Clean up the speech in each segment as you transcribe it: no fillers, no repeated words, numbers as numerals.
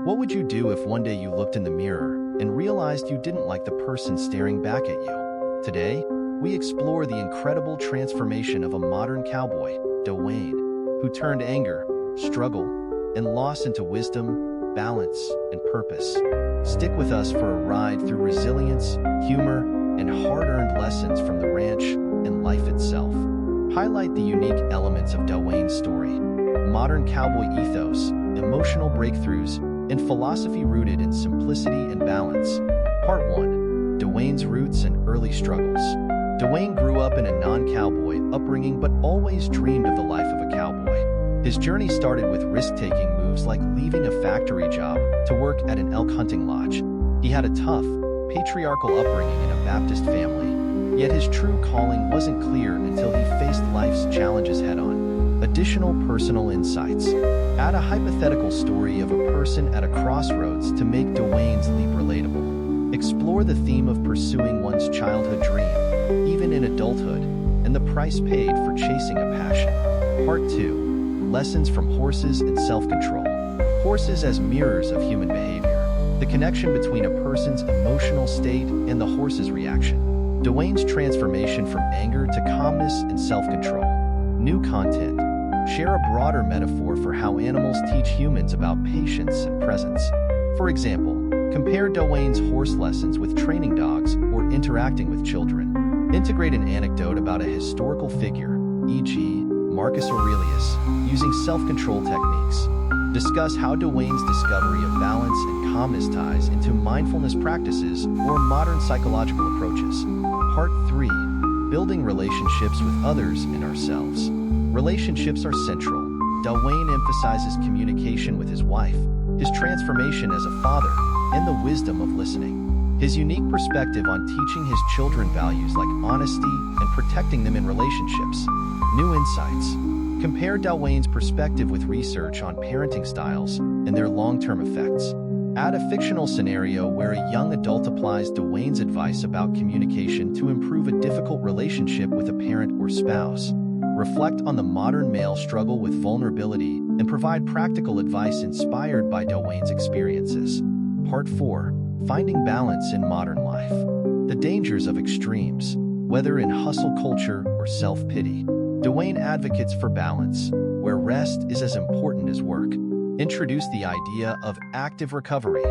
What would you do if one day you looked in the mirror and realized you didn't like the person staring back at you? Today, we explore the incredible transformation of a modern cowboy, Dewayne, who turned anger, struggle, and loss into wisdom, balance, and purpose. Stick with us for a ride through resilience, humor, and hard-earned lessons from the ranch and life itself. Highlight the unique elements of Dewayne's story: modern cowboy ethos, emotional breakthroughs, and philosophy rooted in simplicity and balance. Part 1. Dewayne's roots and early struggles. Dewayne grew up in a non-cowboy upbringing but always dreamed of the life of a cowboy. His journey started with risk-taking moves like leaving a factory job to work at an elk hunting lodge. He had a tough, patriarchal upbringing in a Baptist family, yet his true calling wasn't clear until he faced life's challenges head-on. Additional personal insights. Add a hypothetical story of a person at a crossroads to make Dewayne's leap relatable. Explore the theme of pursuing one's childhood dream, even in adulthood, and the price paid for chasing a passion. Part 2. Lessons from horses and self-control. Horses as mirrors of human behavior. The connection between a person's emotional state and the horse's reaction. Dewayne's transformation from anger to calmness and self-control. New content. Share a broader metaphor for how animals teach humans about patience and presence. For example, compare Dewayne's horse lessons with training dogs or interacting with children. Integrate an anecdote about a historical figure, e.g., Marcus Aurelius, using self-control techniques. Discuss how Dewayne's discovery of balance and calmness ties into mindfulness practices or modern psychological approaches. Part 3. Building relationships with others and ourselves. Relationships are central. Dewayne emphasizes communication with his wife, his transformation as a father, and the wisdom of listening. His unique perspective on teaching his children values like honesty and protecting them in relationships. New insights. Compare Dewayne's perspective with research on parenting styles and their long-term effects. Add a fictional scenario where a young adult applies Dewayne's advice about communication to improve a difficult relationship with a parent or spouse. Reflect on the modern male struggle with vulnerability and provide practical advice inspired by Dewayne's experiences. Part 4. Finding balance in modern life. The dangers of extremes, whether in hustle culture or self-pity. Dewayne advocates for balance, where rest is as important as work. Introduce the idea of active recovery,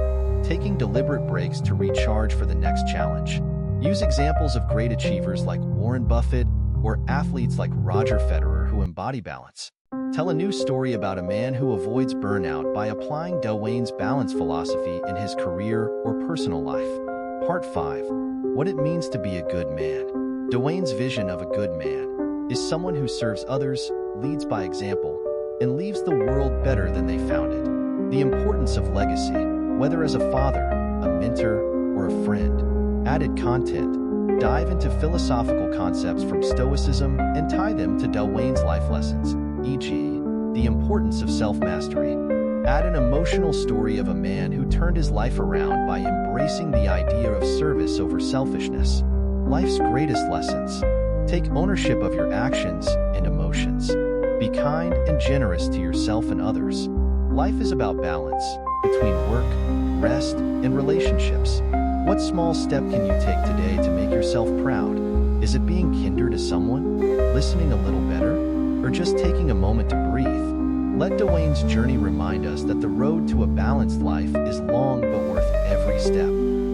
taking deliberate breaks to recharge for the next challenge. Use examples of great achievers like Warren Buffett or athletes like Roger Federer who embody balance. Tell a new story about a man who avoids burnout by applying Dewayne's balance philosophy in his career or personal life. Part 5. What it means to be a good man. Dewayne's vision of a good man is someone who serves others, leads by example, and leaves the world better than they found it. The importance of legacy, whether as a father, a mentor, or a friend. Added content. Dive into philosophical concepts from Stoicism and tie them to Dewayne's life lessons, e.g., the importance of self-mastery. Add an emotional story of a man who turned his life around by embracing the idea of service over selfishness. Life's greatest lessons. Take ownership of your actions and emotions. Be kind and generous to yourself and others. Life is about balance between work, rest, and relationships. What small step can you take today to make yourself proud? Is it being kinder to someone, listening a little better, or just taking a moment to breathe? Let Dewayne's journey remind us that the road to a balanced life is long but worth every step.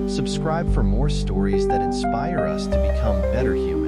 Subscribe for more stories that inspire us to become better humans.